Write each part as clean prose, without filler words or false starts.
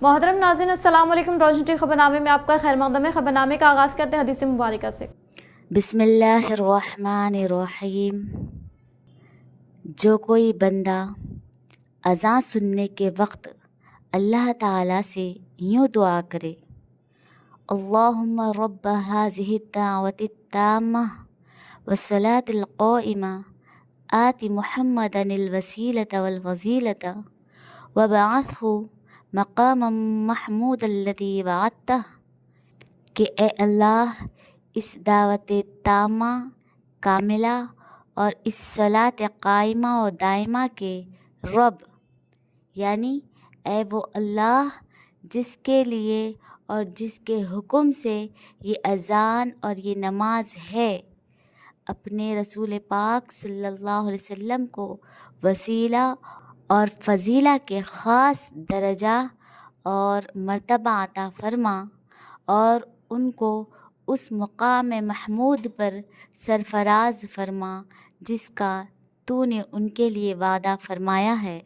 मोहतरम नाज़रीन, अस्सलाम वालेकुम। रोशन टी खबरनामे में आपका खैर मकदम है। खबरनामे का आगाज़ करते हैं हदीस मुबारक से। बिस्मिल्लाहिर्रहमानिर्रहीम। जो कोई बंदा अज़ान सुनने के वक्त अल्लाह ताला से यूँ दुआ करे, अल्लाहुम्मा रब्ब हाज़िहि दावति ताम्मा वस्सलातिल क़ाइमा आति मुहम्मदनिल वसीलता वल फज़ीलता वबअथहु मक़ामम महमूदल्लज़ी वअदतह, कि ए अल्लाह, इस दावत तामा कामिला और इस सलात कायमा और दायमा के रब, यानी ए वो अल्लाह जिसके लिए और जिसके हुक्म से ये अज़ान और ये नमाज है, अपने रसूल पाक सल्लल्लाहु अलैहि वसल्लम को वसीला और फ़जीला के ख़ास दर्जा और मर्तबा अता फ़रमा और उनको उस मुक़ाम महमूद पर सरफ़राज़ फ़रमा जिसका तूने उनके लिए वादा फ़रमाया है।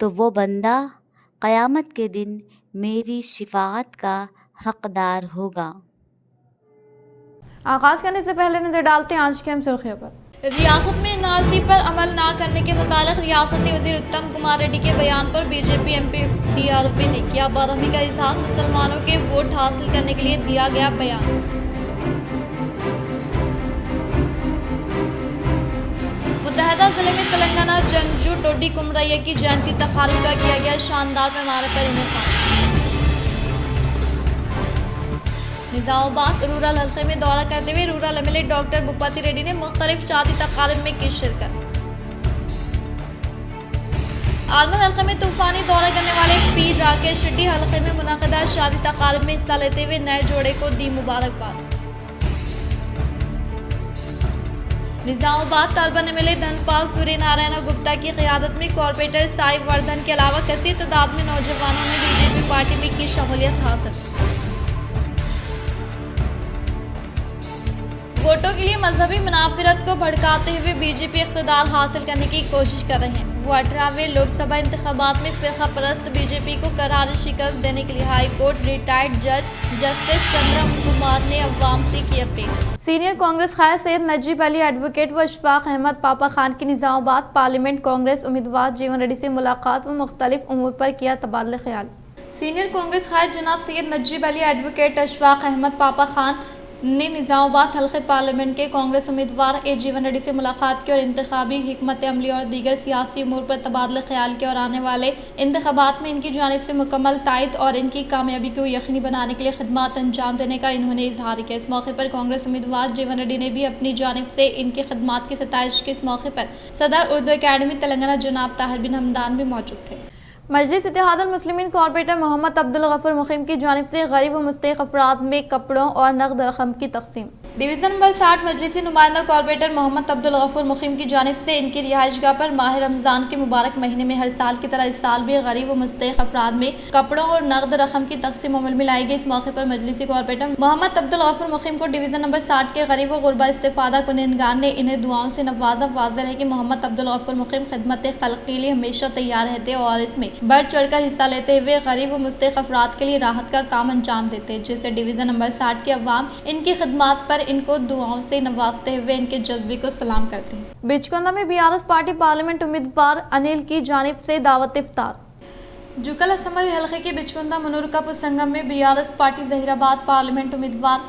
तो वो बंदा क़यामत के दिन मेरी शिफ़ाअत का हक़दार होगा। आगाज़ करने से पहले नज़र डालते हैं आज की अहम सुर्खियों पर। रियासत में एनआरसी पर अमल न करने के मुतालिक रियासती वज़ीर उत्तम कुमार रेड्डी के बयान पर बीजेपी एमपी टीआरपी ने किया बरहमी का इजहार। मुसलमानों के वोट हासिल करने के लिए दिया गया बयान। मुत्तहदा जिले में तेलंगाना जंगजू डोडी कुमरैया की जयंती तकारीब का किया गया शानदार पैमाने पर इनेकाम। निजामाबाद रूरल हल्के में दौरा करते हुए rural MLA doctor Bhupathi Reddy ने मुख्तलिफ शादी तकारीब में की शिरकत। आलमन हल्के में तूफानी दौरा करने वाले पीर राकेश रेड्डी हल्के में मुनक़दा शादी तकारीब में हिस्सा लेते हुए नए जोड़े को दी मुबारकबाद। निजामाबाद तालबन एमएलए धनपाल सूर्य नारायण गुप्ता की क़यादत में कॉरपोरेटर साई वर्धन के अलावा कसीर तादाद में नौजवानों ने बीजेपी पार्टी में की शमूलियत हासिल। वोटों के लिए मजहबी मुनाफिरत को भड़काते हुए बीजेपी इक़्तिदार हासिल करने की कोशिश कर रहे हैं। वो 18वें लोकसभा इंतखाबात में फ़िरका परस्त बीजेपी को करारी शिकस्त देने के लिए हाई कोर्ट रिटायर्ड जज जस्टिस चंद्रम कुमार ने अवाम से की अपील। सीनियर कांग्रेस क़ायद सैयद नजीब अली एडवोकेट व अशफाक अहमद पापा खान की निज़ामाबाद पार्लियामेंट कांग्रेस उम्मीदवार जीवन रेड्डी से मुलाकात व मुख्तलिफ उमूर पर किया तबादला ख्याल। सीनियर कांग्रेस क़ायद जनाब सैयद नजीब अली एडवोकेट अशफाक अहमद पापा खान ने निज़ामाबाद हल्के पार्लियामेंट के कांग्रेस उम्मीदवार ए जीवन रेड्डी से मुलाकात की और इंतखाबी हिकमत अमली और दीगर सियासी उमूर पर तबादला ख्याल किया और आने वाले इंतखाबात में इनकी जानिब से मुकम्मल तायद और इनकी कामयाबी को यकीनी बनाने के लिए खिदमत अंजाम देने का इन्होंने इजहार किया। इस मौके पर कांग्रेस उम्मीदवार जीवन रेड्डी ने भी अपनी जानिब से इनकी खिदमत की सताइश की। इस मौके पर सदर उर्दू अकेडमी तेलंगाना जनाब ताहिर बिन हमदान भी मौजूद थे। मजलिस इत्तेहादुल मुस्लिमीन कॉर्पोरेटर मोहम्मद अब्दुल गफूर मुकीम की जानिब से गरीब व मुस्तहिक अफराद में कपड़ों और नकद रकम की तकसीम। डिवीज़न नंबर 60 मजलिसी नुमाइंदा कॉर्पोरेटर मोहम्मद अब्दुल गफूर मुकीम की जानिब से इनकी रिहाइशगाह पर माह रमज़ान के मुबारक महीने में हर साल की तरह इस साल भी गरीब व मुस्तहिक अफराद में कपड़ों और नकद रकम की तकसीम अमल में लाई गई। इस मौके पर मजलिसी कॉर्पोरेटर मोहम्मद अब्दुल गफूर मुकीम को डिवीज़न नंबर 60 के गरीब व गुरबा इस्तेफादा कुनिनगान ने इन्हें दुआओं से नवाजा। वाज़ेह है कि मोहम्मद अब्दुल गफूर मुकीम खिदमत खल्क़ के लिए हमेशा तैयार रहते और इसमें बढ़ चढ़कर हिस्सा लेते हुए गरीब व मुस्तहिक अफराद के लिए राहत का काम अंजाम देते हैं, जिससे डिवीज़न नंबर 60 के अवाम इनकी खिदमत पर इनको दुआओं से नवाजते हुए इनके जज्बे को सलाम करते हैं। बिचकुंदा में बीआरएस पार्टी पार्लियामेंट उम्मीदवार अनिल की जानिब से दावत इफ्तार। जुकल असम्बली हल्के के बिचकुंदा मुनूरकापुर संगम में बीआरएस पार्टी जहीराबाद पार्लियामेंट उम्मीदवार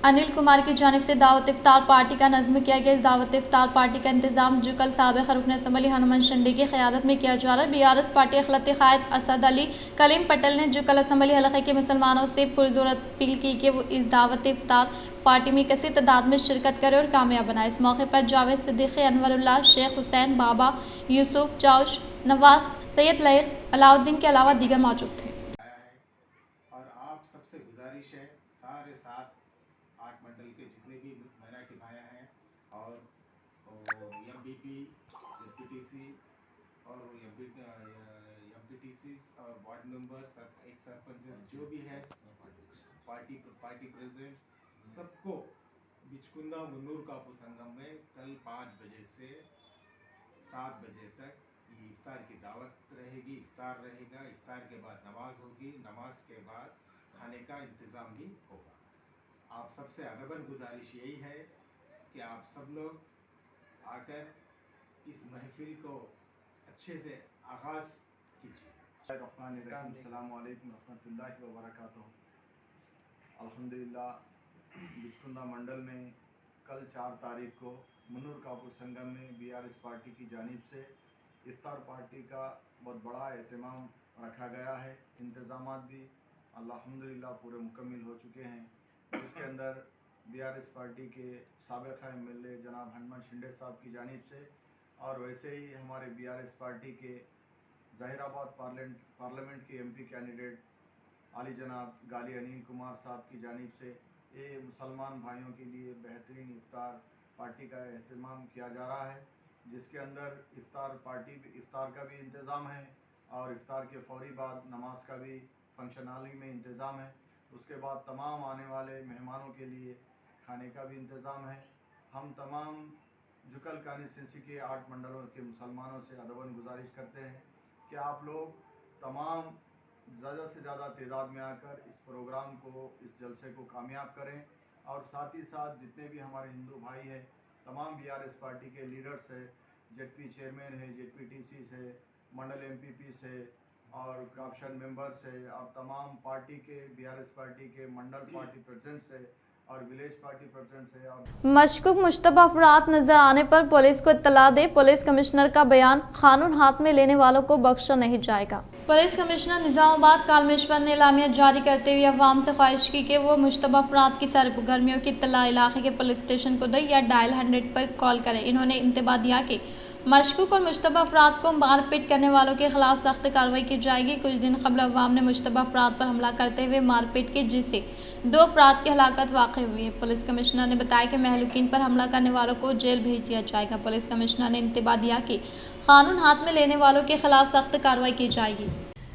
अनिल कुमार की जानिब से दावत इफ्तार पार्टी का नज़्म किया गया। इस दावत इफ्तार पार्टी का इंतजाम जुकल साबिक़ रुकन असम्बली हनुमान शंडी की क़यादत में किया जा रहा है। बीआरएस पार्टी अखिलती क़ायद असद अली कलीम पटेल ने जुकल असम्बली हल्के के मुसलमानों से पुरजोर अपील की कि वो इस दावत इफ्तार पार्टी में कसी तादाद में शिरकत करे और कामयाब बनाए। इस मौके पर जावेद सिद्दीकी, अनवरुल्लाह, शेख हुसैन, बाबा यूसुफ, जाउश, नवाज, सैयद लैक, अलाउद्दीन के अलावा दीगर मौजूद थे। और आप सबसे गुजारिश है, सारे 7-8 मंडल के जितने भी माइनॉरिटी भाइयाँ हैं और एमपीपी, एमपीटीसी और एमपीटीसी और वार्ड मेंबर, एक सरपंच जो भी है, पार्टी प्रेसिडेंट, सबको बिचकुंदा मुन्नूर कापू संगम में कल 5 बजे से 7 बजे तक कि इफ्तार की दावत रहेगी, इफ्तार रहेगा, इफ्तार के बाद नमाज होगी, नमाज के बाद खाने का इंतज़ाम भी होगा। आप सबसे अदबन गुजारिश यही है कि आप सब लोग आकर इस महफिल को अच्छे से आगाज़ कीजिए। अस्सलामु अलैकुम रहमतुल्लाहि व बरकातुहू। अल्हम्दुलिल्लाह बिचकुंदा मंडल में कल 4 तारीख को मुन्नूर कापुर संगम में बीआरएस पार्टी की जानिब से इफ्तार पार्टी का बहुत बड़ा एहतमाम रखा गया है। इंतज़ामात भी अल्हम्दुलिल्लाह पूरे मुकम्मिल हो चुके हैं, जिसके अंदर बीआरएस पार्टी के साबिक़ एमएलए जनाब हनुमान शिंदे साहब की जानिब से और वैसे ही हमारे बीआरएस पार्टी के ज़हीराबाद पार्लियामेंट के एमपी कैंडिडेट आली जनाब गाली अनिल कुमार साहब की जानिब से ये मुसलमान भाइयों के लिए बेहतरीन इफ्तार पार्टी का एहतमाम किया जा रहा है, जिसके अंदर इफ्तार का भी इंतज़ाम है और इफ्तार के फ़ौरी बाद नमाज का भी फंक्शन हाली में इंतज़ाम है। उसके बाद तमाम आने वाले मेहमानों के लिए खाने का भी इंतज़ाम है। हम तमाम जुकल कॉन्स्टिट्यूंसी के 8 मंडलों के मुसलमानों से अदबन गुजारिश करते हैं कि आप लोग तमाम ज़्यादा से ज़्यादा तादाद में आकर इस प्रोग्राम को, इस जलसे को कामयाब करें और साथ ही साथ जितने भी हमारे हिंदू भाई हैं, तमाम बीआरएस पार्टी के लीडर्स है, जेडपी चेयरमैन है, जेडपीटीसी से, मंडल एमपीपी से और काप्शन मेंबर्स है और तमाम पार्टी के बीआरएस पार्टी के मंडल पार्टी प्रेसिडेंट्स है और विलेज पार्टी प्रेसिडेंट्स है और मशकूक मुश्तबा अफराद नजर आने पर पुलिस को इत्तला दे। पुलिस कमिश्नर का बयान, कानून हाथ में लेने वालों को बख्शा नहीं जाएगा। पुलिस कमिश्नर निज़ामाबाद कालमेश्वर ने एलामिया जारी करते हुए अवाम से ख्वाहिश की कि वो मुश्तबा अफराद की सरगर्मियों की इत्तला इलाके के पुलिस स्टेशन को दे या डायल 100 पर कॉल करें। इन्होंने इंतबाह दिया कि मशकूक और मुश्तबा अफराद को मारपीट करने वालों के खिलाफ सख्त कार्रवाई की जाएगी। कुछ दिन कबल अवाम ने मुश्तबा अफराद पर हमला करते हुए मारपीट की, जिससे 2 अफराद की हलाकत वाक़ हुई है। पुलिस कमिश्नर ने बताया कि महलूकीन पर हमला करने वालों को जेल भेज दिया जाएगा। पुलिस कमिश्नर ने इंतबाह दिया कि कानून हाथ में लेने वालों के खिलाफ सख्त कार्रवाई की जाएगी।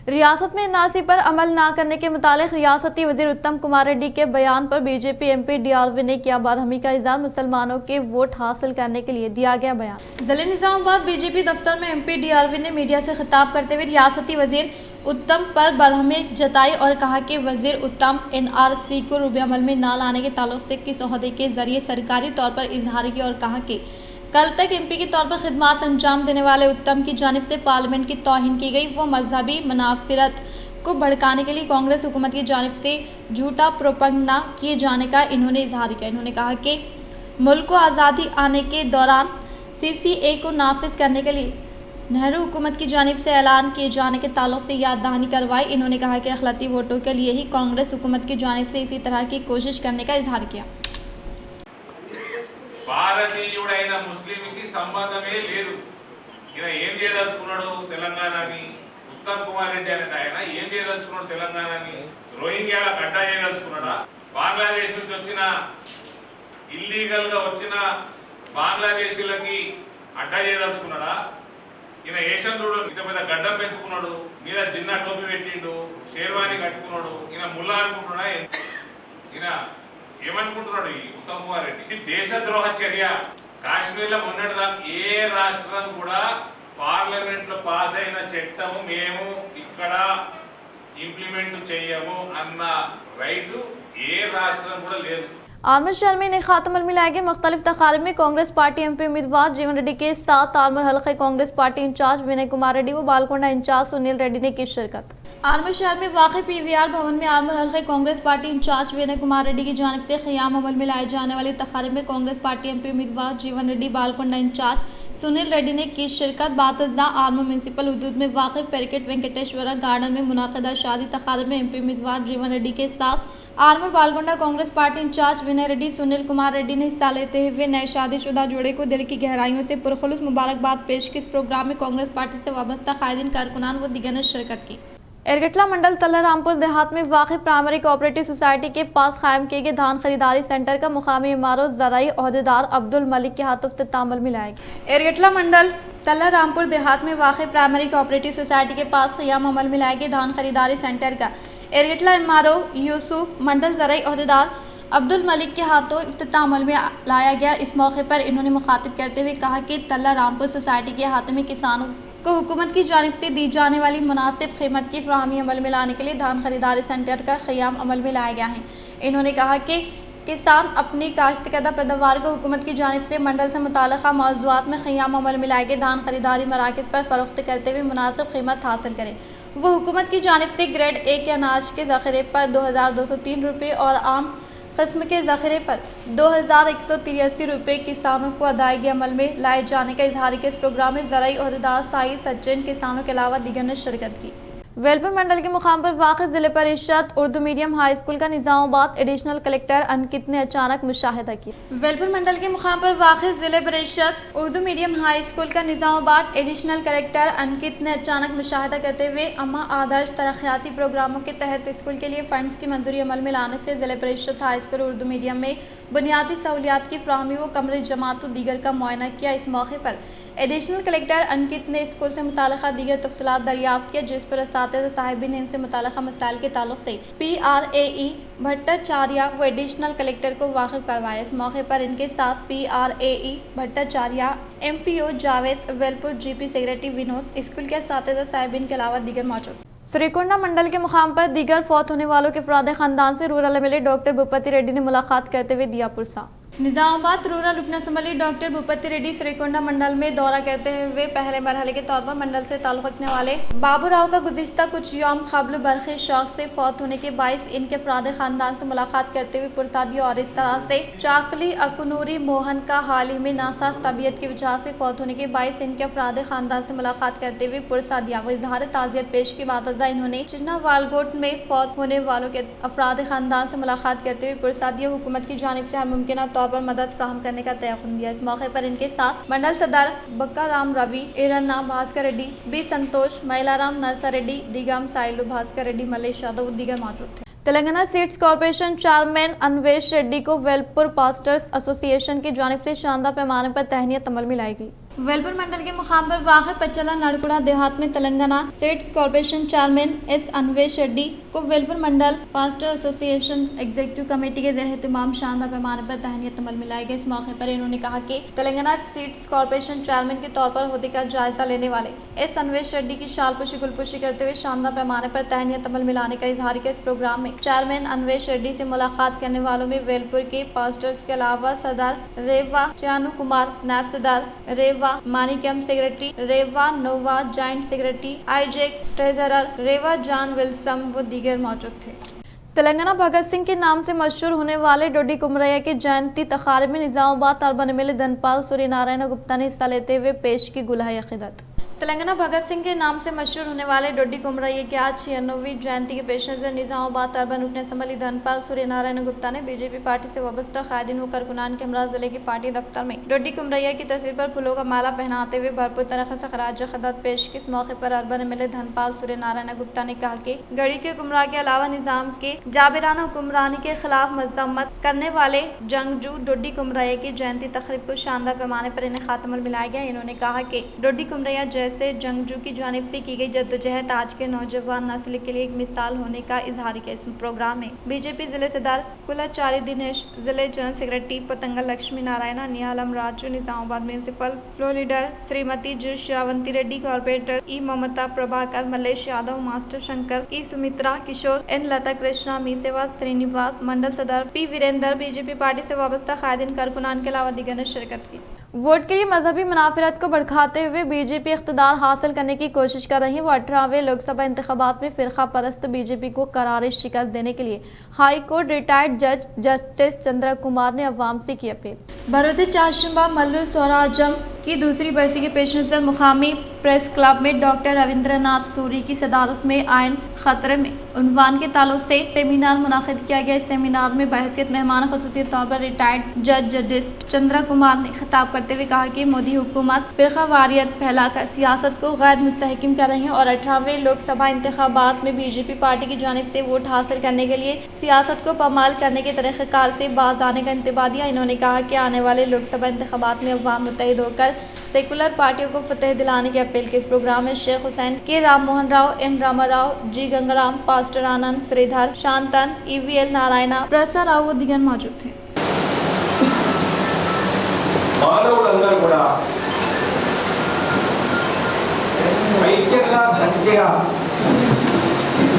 रियासत में एनआरसी पर अमल न करने के मुतालिक रियासती वजीर उत्तम कुमार रेड्डी के बयान पर बीजेपी एमपी डीआरवी ने किया बरहमी का इजहार। मुसलमानों के वोट हासिल करने के लिए दिया गया बयान। जिले निज़ामाबाद बीजेपी दफ्तर में एमपी डीआरवी ने मीडिया से खिताब करते हुए रियासती वजीर उत्तम पर बरहमी जताई और कहा कि वजीर उत्तम एनआरसी को रूबे अमल में न लाने के ताल्लुक से किस ओहदे के जरिए सरकारी तौर पर इजहार किया और कहा कि कल तक एमपी के तौर पर खिदमत अंजाम देने वाले उत्तम की जानिब से पार्लियामेंट की तौहीन की गई। वो मजहबी मुनाफिरत को भड़काने के लिए कांग्रेस हुकूमत की जानिब से झूठा प्रोपगंडा किए जाने का इन्होंने इजहार किया। इन्होंने कहा कि मुल्क को आज़ादी आने के दौरान CCA को नाफिज करने के लिए नेहरू हुकूमत की जानिब से ऐलान किए जाने के ताल्लुक से याद दहानी करवाई। इन्होंने कहा कि अखिलती वोटों के लिए ही कांग्रेस हुकूमत की जानिब से इसी तरह की कोशिश करने का इजहार किया। భారతీయుడైన ముస్లింకి సంబంధమే లేదు. ఈయన ఏం చేయదలుచుకున్నాడు తెలంగాణని? ఉత్తమ్ కుమార్ రెడ్డి అనే ఆయన ఏం చేయదలుచుకున్నాడు తెలంగాణని? రోహింగ్యాలకు అడ్డా చేయదలుచుకున్నాడా? బంగ్లాదేశ్ నుంచి వచ్చిన ఇల్లీగల్ గా వచ్చిన బంగ్లాదేశీలకి అడ్డా చేయదలుచుకున్నాడా? ఈయన ఏషంద్రుడు ఇంత పెద్ద గడ్డం పెంచుకున్నాడు, మీద జిన్నా టోపీ పెట్టిండు, షేర్వాణి కట్టుకున్నాడు. ఈయన ముల్లా అనుకుంటున్నా? ఈయన ఏమనుకుంటున్నాడు ఈ ఉత్తమ్ కుమార్ రెడ్డి? ఇది దేశద్రోహ చర్య. కాశ్మీర్లో మొన్నటిదాకా ఏ రాష్ట్రం కూడా పార్లమెంట్ లో పాస్ అయిన చట్టము మేము ఇక్కడ ఇంప్లిమెంట్ చేయము అన్న రైట్ ఏ రాష్ట్రం కూడా లేదు। आर्मर शहर में इन्हें खात्म मिलाए गए मुख्तलिफ तकारीब में कांग्रेस पार्टी एमपी उम्मीदवार जीवन रेड्डी के साथ आर्मर हल्के कांग्रेस पार्टी इंचार्ज विनय कुमार रेड्डी व बालकोंडा इंचार्ज सुनील रेड्डी ने की शिरकत। आर्मर शहर में वाक़ PVR भवन में आर्मर हल्के कांग्रेस पार्टी इंचार्ज विनय कुमार रेड्डी की जानिब से क़याम अमल में लाए जाने वाली तकारीब में कांग्रेस पार्टी एमपी उम्मीदवार जीवन रेड्डी बालकोंडा इंचार्ज सुनील रेड्डी ने की शिरकत। बातज़ा आर्मर म्यूनसिपल हदूद में वाक़ पैकेट वेंकटेश्वरा गार्डन में मुनाक़िदा शादी तकारीब में एमपी उम्मीदवार जीवन रेड्डी के साथ आर्मर बालकोंडा कांग्रेस पार्टी इंचार्ज विनय रेड्डी सुनील कुमार रेड्डी ने हिस्सा लेते हुए नए शादीशुदा जोड़े को दिल की गहराइयों से पुरखुलूस मुबारकबाद पेश की। इस प्रोग्राम में कांग्रेस पार्टी से वाबस्ता कायदीन कारकुनान व दीगर ने शिरकत की। एरगटला मंडल तल्ला रामपुर देहात में वाक़ प्राइमरी कोऑपरेटिव सोसाइटी के पास कायम किए गए धान खरीदारी सेंटर का मुकामी इमारत ज़राई अहदेदार अब्दुल मलिक के हाथों इख्तिताम में लाया गया। एरगटला मंडल तल्ला रामपुर देहात में वाक़ प्राइमरी कोऑपरेटिव सोसाइटी के पास क़याम अमल में लाए गए धान खरीदारी सेंटर का एरगटला इमारो यूसुफ मंडल ज़राई अहदेदार अब्दुल मलिक के हाथों इख्तिताम में लाया गया। इस मौके पर इन्होंने मुखातिब करते हुए कहा कि तल्ला रामपुर सोसाइटी के हाथ में किसानों को हुकूमत की जानिब से दी जाने वाली मुनासिब कीमत की फराहमी अमल में लाने के लिए धान खरीदारी सेंटर का क़याम अमल में लाया गया है। इन्होंने कहा कि किसान अपनी काश्तकर्दा पैदावार को हुकूमत की जानिब से मंडल से मुताल्लिक़ा मौज़ूआत में क़याम अमल में लाए गए धान खरीदारी मराकज़ पर फ़रोख्त करते हुए मुनासिब कीमत हासिल करें। वो हुकूमत की जानिब से ग्रेड ए के अनाज के ज़ख़ीरे पर 2203 रुपये और आम किस्म के ज़ख़ीरे पर 2183 रुपये किसानों को अदायगी अमल में लाए जाने का इजहार किया। इस प्रोग्राम में ज़राई ओहदेदार साइद सचिन किसानों के अलावा दीगर ने शिरकत की। वेलपुर मंडल के मुकाम पर वाक़ ज़िले परिषद उर्दू मीडियम हाई स्कूल का निज़ामाबाद एडिशनल कलेक्टर अंकित ने अचानक मुशाहिदा किया। वेलपुर मंडल के मुकाम पर वाक़ ज़िले परिषद उर्दू मीडियम हाई स्कूल का निज़ामाबाद एडिशनल कलेक्टर अंकित ने अचानक मुशाहिदा करते हुए अम्मा आदर्श तरक्याती प्रोग्रामों के तहत स्कूल के लिए फ़ंड्स की मंजूरी अमल में लाने से ज़िले परिषद हाई स्कूल उर्दू मीडियम में बुनियादी सहूलियात की फ्राहमी व कमरे जमात व दीगर का मुआयना किया। इस मौके पर एडिशनल कलेक्टर अंकित ने स्कूल से मुताल्लिक़ा दीगर तफ़सीलात दरियाफ्त किया, जिस पर असातिज़ा साहिबीन इनसे मुताल्लिक़ा मसाइल के ताल्लुक़ से PRAE भट्टाचार्य व एडिशनल कलेक्टर को वाकिफ़ करवाया। इस मौके पर इनके साथ PRAE Bhattacharya, MPO Javed, Velpur GP secretary Vinod, school के असातिज़ा साहिबीन के अलावा दीगर मौजूद। श्रीकुंडा मंडल के मुकाम पर दीगर फौत होने वालों के अफराद ख़ानदान से rural MLA doctor Bhupathi Reddy ने मुलाकात करते हुए दिया पुरसा। निज़ामाबाद रूरल रुकन असम्बली डॉक्टर भूपति रेड्डी श्रीकुंडा मंडल में दौरा करते हुए पहले मरहले के तौर पर मंडल से ताल्लुक़ रखने वाले बाबू राव का गुज़िश्ता कुछ यौम क़ब्ल बरक़ी शौक से फौत होने के बाइस इनके अफराद ख़ानदान से मुलाकात करते हुए पुरसा दिया और इस तरह से चाकली अकुनूरी मोहन का हाल ही में नासाज तबीयत की वजह से फौत होने के बाइस इनके अफराद ख़ानदान से मुलाकात करते हुए पुरसा दिया। वो इज़हार ताज़ियत पेश की बात इन्होंने चिन्ना वालगोट में फौत होने वालों के अफराद ख़ानदान से मुलाकात करते हुए पुरसा दिया। हुकूमत की जानिब से हर मुमकिन तौर पर मदद फराहम करने का तयक़ुन दिया। इस मौके पर इनके साथ मंडल सदर बक्का राम रवि, एरन्ना भास्कर रेड्डी, बी संतोष, महिलाराम नरसा रेड्डी, दिगम साइलू भास्कर रेड्डी, मलेश यादव दीगर मौजूद थे। Telangana seeds corporation chairman Anvesh Reddy को वेलपुर पास्टर्स एसोसिएशन की जानिब से शानदार पैमाने पर तहनीत अमल में लाई गई। वेलपुर मंडल के मुकाम पर वाक़ पचला नड़कुड़ा देहात में Telangana seeds corporation chairman S Anvesh Reddy को वेलपुर मंडल पास्टर एसोसिएशन एग्जीक्यूटिव कमेटी के ज़ेर एहतमाम शानदार पैमाने पर तहनीत अमल में लाई गई। इस मौके पर इन्होंने कहा कि तेलंगाना सीड्स कॉरपोरेशन चेयरमैन के तौर पर ओहदे का जायजा लेने वाले एस अन्वेश रेड्डी की शालपुशी गुलपुशी करते हुए शानदार पैमाने पर तहनीत अमल में लाने का इजहार किया। इस प्रोग्राम में चेयरमैन अन्वेश रेड्डी से मुलाकात करने वालों में वेलपुर के पास्टर्स के अलावा सदर रेवा चानू कुमार, नायब सदर रेवा मानिकम, सेक्रेटरी रेवा नोवा, जॉइंट सेक्रेटरी आईजेक, ट्रेजरर रेवा जॉन विल्सम व दीगर मौजूद थे। तेलंगाना भगत सिंह के नाम से मशहूर होने वाले डोडी कुमरैया की जयंती तकारीब में निज़ामाबाद अर्बन एमएलए धनपाल सूर्यनारायण गुप्ता ने हिस्सा लेते हुए पेश की गुलाही अक़ीदत। तेलंगाना भगत सिंह के नाम से मशहूर होने वाले डोडी कुमरैया की आज 96वीं जयंती के पेश नज़र निज़ामाबाद अर्बन रुकन असम्बली धनपाल सूर्यनारायण गुप्ता ने बीजेपी पार्टी से वाबस्ता कायदीन व कारकुनान के हमरा जिले की पार्टी दफ्तर में डोडी कुमरैया की तस्वीर पर फूलों का माला पहनाते हुए भरपूर तरीके से खराज अक़ीदत पेश की। इस मौके पर अर्बन एमएलए धनपाल सूर्यनारायण गुप्ता ने कहा कि गढ़ी के गुमराह के अलावा निज़ाम के जाबिराना हुक्मरानी के खिलाफ मजम्मत करने वाले जंगजू डोडी कुमरैया की जयंती तकरीब को शानदार पैमाने पर इन्हें खात्मा मिलाया गया। इन्होंने कहा कि डोडी कुमरैया से जंगजू की जानिब से की गई जद्दोजहद आज के नौजवान नस्ल के लिए एक मिसाल होने का इजहार किया। इस प्रोग्राम में बीजेपी जिले सदर कुलाचारी दिनेश, जिले general secretary Patangal Lakshmi Narayan, Nihalam Raju, Nizamabad municipal floor leader Shrimati G Shravanti Reddy, corporator E Mamata Prabhakar, Malesh Yadav, master Shankar, E Sumitra, Kishore, N Lata Krishna, Meeseva Srinivas, mandal सदर पी वीरेंद्र, बीजेपी पार्टी से वाबस्ता कायदीन कारकुनान के अलावा दीगर ने शिरकत की। वोट के लिए मजहबी मुनाफिरत को भड़काते हुए बीजेपी इख्तिदार हासिल करने की कोशिश कर रही है। वो 18वें लोकसभा इंतखाबात में फिरका परस्त बीजेपी को करारी शिकस्त देने के लिए हाई कोर्ट रिटायर्ड जज जस्टिस चंद्रा कुमार ने अवाम से की अपील। बरोज़ चाशुंबा मल्लू सोराजम की दूसरी बरसी के पेश नज़र मुकामी प्रेस क्लब में डॉक्टर रविंद्रनाथ सूरी की सदारत में आयन खतरे में उन्वान के ताल्लुक से सेमिनार मुनाकिद किया गया। इस सेमिनार में बहसियत मेहमान खुसूसी तौर पर रिटायर्ड जज जस्टिस चंद्रा कुमार ने खिताब करते हुए कहा कि मोदी हुकूमत फिरका वारियत फैलाकर सियासत को गैर मुस्तहकम कर रही है और 18वें लोकसभा इंतखाबात में बीजेपी पार्टी की जानिब से वोट हासिल करने के लिए सियासत को पामाल करने के तरीक़ेकार से बाज आने का इंतबा दिया। इन्होंने कहा कि आने वाले लोकसभा इंतखाबात में अवाम मुत्तहिद होकर सेकुलर पार्टियों को फतेह दिलाने की अपील की। इस प्रोग्राम में शेख हुसैन, के राम मोहन राव, एन रामाराव, जी गंगाराम, पास्टर आनंद, श्रीधर, शांतन, EVL नारायणा, प्रसा राव व दीगर मौजूद थे। ఐక్యంగా కలిసిగా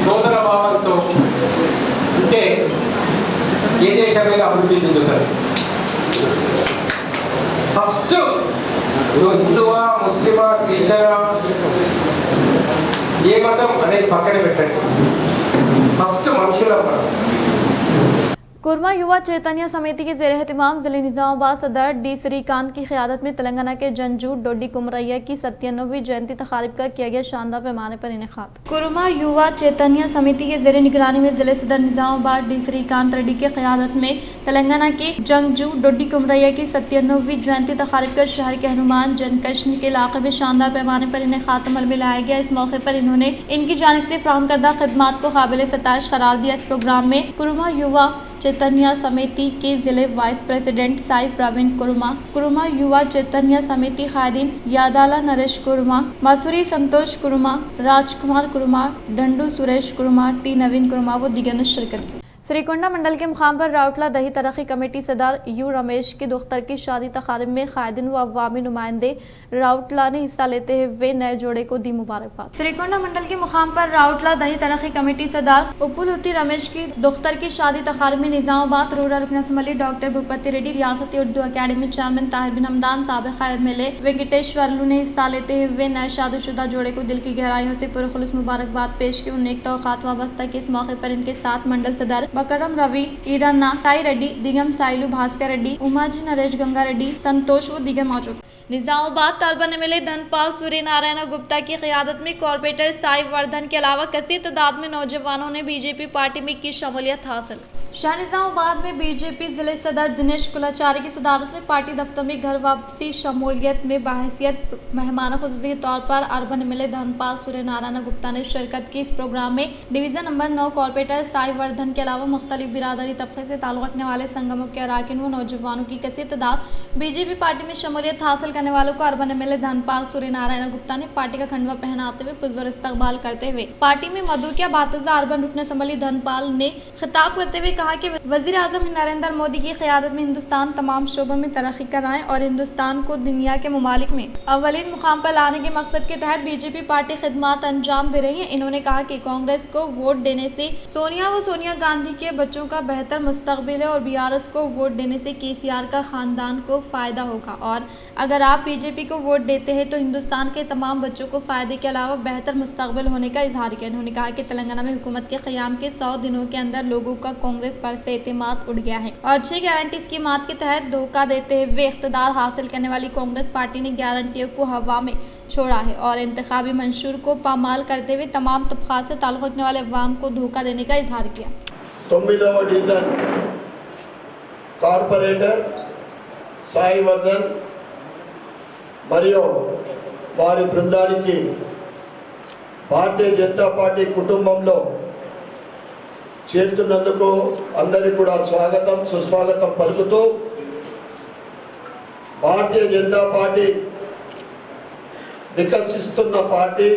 సోదర భావంతో ఉంటే ఏ దేశమైనా అభివృద్ధి చెందుతుంది. ఫస్ట్ హిందువా ముస్లిమా క్రిస్టియనా ఏ మతం అనేది పక్కన పెట్టండి, ఫస్ట్ మనుషుల మనం. कुरमा युवा चैतन्य समिति के ज़ेर एहतमाम ज़िले निज़ामाबाद सदर डी श्रीकांत की क़यादत में तेलंगाना के जंजू डोडी कुमरैया की 97वीं जयंती तक़ारीब का किया गया शानदार पैमाने पर इनेकाद। कुरमा युवा चैतन्य समिति के ज़ेर निगरानी में ज़िले सदर निज़ामाबाद डी श्रीकांत रेड्डी की क़यादत में तेलंगाना के जंजू डोडी कुमरैया की 97वीं जयंती तक़ारीब का शहर के हनुमान जनकष्ण के इलाके में शानदार पैमाने पर इनेकाद अमल में लाया गया। इस मौके पर इन्होंने इनकी जानिब से फ्राहम करदा खिदमात को काबिल सताइश करार दिया। इस प्रोग्राम में कुरमा युवा चैतन्य समिति के जिले वाइस प्रेसिडेंट साई प्रवीण कुरुमा युवा चैतन्य समिति खादिम यादाला नरेश कुरुमा, मसूरी संतोष कुरुमा, राजकुमार कुरुमा, डंडू सुरेश कुरुमा, टी नवीन कुरुमा व दीगर ने शिरकत की। श्रीकुंडा मंडल के मुकाम पर राउटला दही तरक्की कमेटी सदर यू रमेश की दुख्तर की शादी तकारीब में कायदीन व अवामी नुमाइंदे राउटला ने हिस्सा लेते हुए नए जोड़े को दी मुबारकबाद। श्रीकुंडा मंडल के मुकाम पर राउटला दही तरक्की कमेटी सदर उपुलुती रमेश की दुख्तर की शादी तकारीब में निजामाबाद रूरल रुकन असम्बली डॉक्टर भूपति रेड्डी, रियासती उर्दू अकेडमी चेयरमैन ताहिर बिन हमदान, साबिक़ एमएलए वेंकटेश्वरलू ने हिस्सा लेते हुए नए शादीशुदा जोड़े को दिल की गहराइयों से पुरखुलूस मुबारकबाद पेश की। उन्हें तौक़ात वाबस्ता के इस मौके पर इनके साथ मंडल सदर बकरम रवि, ईरन्ना साई रेड्डी, दिगम साइलू भास्कर रेड्डी, उमाजी नरेश गंगा रेड्डी, संतोष व दिगर मौजूद। निजामाबाद तालबन एमएलए धनपाल सूर्य नारायण गुप्ता की क़यादत में कॉर्पोरेटर साई वर्धन के अलावा कसीर तादाद में नौजवानों ने बीजेपी पार्टी में की शमूलियत हासिल। शाह निजामाबाद में बीजेपी जिले सदर दिनेश कुलाचारी की सदारत में पार्टी दफ्तर में घर वापसी शमूलियत में बहैसियत मेहमान खुसूसी के तौर पर अर्बन एमएलए धनपाल सूर्य नारायण गुप्ता ने शिरकत की। इस प्रोग्राम में division number 9 corporator Sai Vardhan के अलावा मुख्तलिफ बिरादरी तबके से ताल्लुक़ रखने वाले संगमों के अरकान व नौजवानों की कसीर तादाद बीजेपी पार्टी में शमूलियत हासिल करने वालों को अर्बन एमएलए धनपाल सूर्य नारायण गुप्ता ने पार्टी का खंडवा पहनाते हुए पुरजोर इस्तकबाल करते हुए पार्टी में मधुकिया बातजा अर्बन रुकन असम्बली धनपाल ने खिताब करते हुए कहा कि वज़ीर आज़म नरेंद्र मोदी की क़यादत में हिंदुस्तान तमाम शोबों में तरक्की कराएं और हिंदुस्तान को दुनिया के ममालिक में अव्वलीन मुकाम पर लाने के मकसद के तहत बीजेपी पार्टी खिदमात अंजाम दे रही है। इन्होंने कहा कि कांग्रेस को वोट देने से सोनिया गांधी के बच्चों का बेहतर मुस्तकबिल है और बीआरएस को वोट देने से केसीआर का खानदान को फ़ायदा होगा और अगर आप बीजेपी को वोट देते हैं तो हिंदुस्तान के तमाम बच्चों को फ़ायदे के अलावा बेहतर मुस्तकबिल होने का इजहार किया। उन्होंने कहा कि तेलंगाना में हुकूमत के क़याम के 100 दिनों के अंदर लोगों का कांग्रेस पर से एतमाद उड़ गया है और 6 गारंटी स्कीमात के तहत धोखा देते हुए इख्तिदार हासिल करने वाली कांग्रेस पार्टी ने गारंटियों को हवा में छोड़ा है और इंतखाबी मंशूर को पामाल करते हुए तमाम तबक़ात से ताल्लुक़ रखने वाले अवाम को धोखा देने का इजहार किया। 9వ डिवीजन कॉर्पोरेटर साई वर्धन మరియు వారి బృందానికి భారతీయ జనతా పార్టీ కుటుంబంలో చేరుతున్నందుకు అందరికీ కూడా స్వాగతం సుస్వాగతం పలుకుతూ భారతీయ జనతా పార్టీ विकसित party.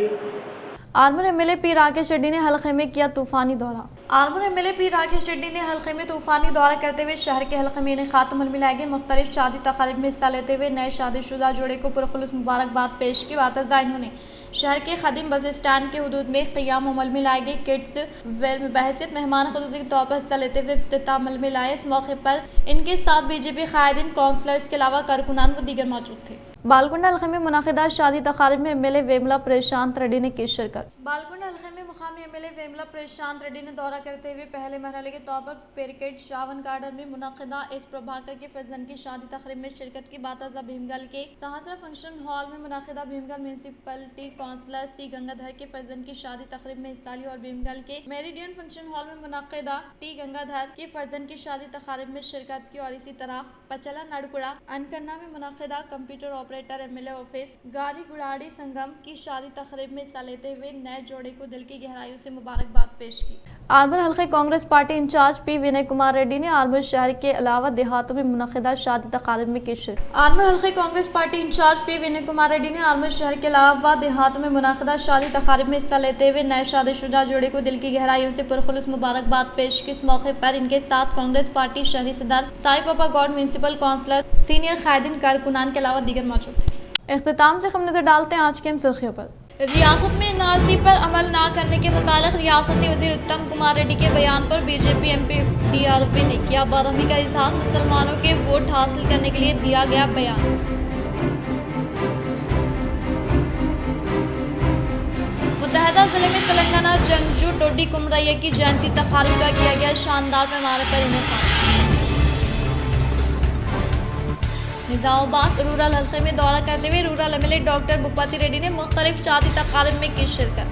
Armour MLA P Rakesh Reddy ने हलके में किया तूफानी दौरा। Armour MLA P Rakesh Reddy ने हलके में तूफानी दौरा करते हुए शहर के हलके में इनेकाद अमल में लाए गए मुख्तलिफ शादी तकारीब में हिस्सा लेते हुए नए शादीशुदा जोड़े को पुरखुलूस मुबारकबाद पेश की। वातज़ा इन्होंने शहर के खदीम बस स्टैंड के हुदूद में क़ियाम अमल में लाए गए किड्स वेयर में बहैसियत मेहमान खुसूसी के तौर पर हिस्सा लेते हुए इफ्तिताह अमल में लाए। इस मौके पर इनके साथ बीजेपी कायदीन काउंसलर्स के अलावा कारकुनान व दीगर मौजूद थे। बालकुंडा हलके में मुनाकिदा शादी तकारीब में एमएलए वेमला प्रशांत रेड्डी ने की शिरकत। बालकुंडा हलके में मुकामी एमएलए वेमला प्रशांत रेड्डी ने दौरा करते हुए पहले मरहले के तौर पर पेरिकेड शावन गार्डन में मुनाकिदा एस प्रभाकर के फर्जन की शादी तकरीब में शिरकत की। बातज़ा भीमगल के सहस्रा फंक्शन हॉल में मुनाकिदा भीमगल म्यूनसिपलिटी काउंसलर सी गंगाधर के फर्जन की शादी तकरीब में हिस्सा लिया और भीमगल के मेरिडियन फंक्शन हॉल में मुनाकिदा टी गंगाधर के फर्जन की शादी तकरीब में शिरकत की। और इसी तरह पचला नड़कुड़ा अनकन्ना में मुनाकिदा कंप्यूटर ऑपरेटर एमएलए ऑफिस गाड़ी गुड़ाड़ी संगम की शादी तकरीब में हिस्सा लेते हुए नए जोड़े को दिल की गहराइयों से मुबारकबाद पेश की। आर्मर हल्के Congress party in charge P Vinay Kumar Reddy ने आर्मर शहर के अलावा देहातों में मुनक़िदा शादी तकारीब में की शिरकत। आर्मर हल्के Congress party in charge P Vinay Kumar Reddy ने आर्मर शहर के अलावा देहातों में मुनक़िदा शादी तकारीब में हिस्सा लेते हुए नए शादीशुदा जोड़े को दिल की गहराइयों से पुरखुलूस मुबारकबाद पेश की। इस मौके पर इनके साथ कांग्रेस पार्टी शहरी सदर साई पापा गौड, म्यूनसिपल काउंसलर, सीनियर कायदीन कारकुनान के अलावा दीगर मौजूद थे। इख्तिताम से हम नजर डालते हैं आज की हम सुर्खियों पर। रियासत में एनआरसी पर अमल न करने के मुतालिक रियासती वज़ीर उत्तम कुमार रेड्डी के बयान पर बीजेपी एमपी डीआरपी ने किया बरहमी का इजहार। मुसलमानों के वोट हासिल करने के लिए दिया गया बयान। मुत्तहदा जिले में तेलंगाना जंगजू डोडी कुमरैया की जयंती तकारीब का किया गया शानदार पैमाने पर इनेकाम। निजामाबाद रूरल हल्के में दौरा करते हुए rural MLA doctor Bhupathi Reddy ने मुख्तलिफ शादी तकारीब में की शिरकत।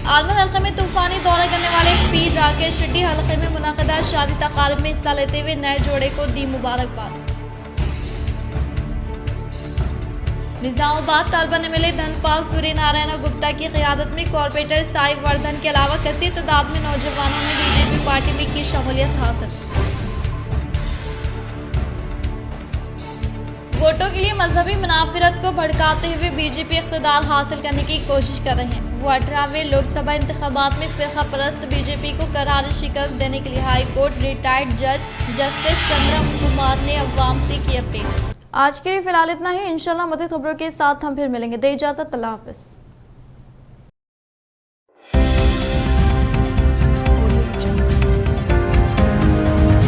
आलमन हल्के में तूफानी दौरा करने वाले पीर राकेश रेड्डी हल्के में मुनाकिदा शादी तकारीब में हिस्सा लेते हुए नए जोड़े को दी मुबारकबाद। निजामाबाद तालबन एमएलए धनपाल सूर्य नारायण गुप्ता की क़ियादत में कॉरपोरेटर साई वर्धन के अलावा कसीर तादाद में नौजवानों ने बीजेपी पार्टी में की शमूलियत हासिल। वोटों के लिए मजहबी मुनाफिरत को भड़काते हुए बीजेपी इख्तिदार हासिल करने की कोशिश कर रहे हैं। वो 18वें लोकसभा इंतखाबात में फ़िरका परस्त बीजेपी को करारी शिकस्त देने के लिए हाई कोर्ट रिटायर्ड जज जस्टिस चंद्रम कुमार ने अवाम से की अपील। आज के लिए फिलहाल इतना ही। इंशाल्लाह मज़ीद खबरों के साथ हम फिर मिलेंगे। दे इजाज़त, अल्लाह हाफ़िज़।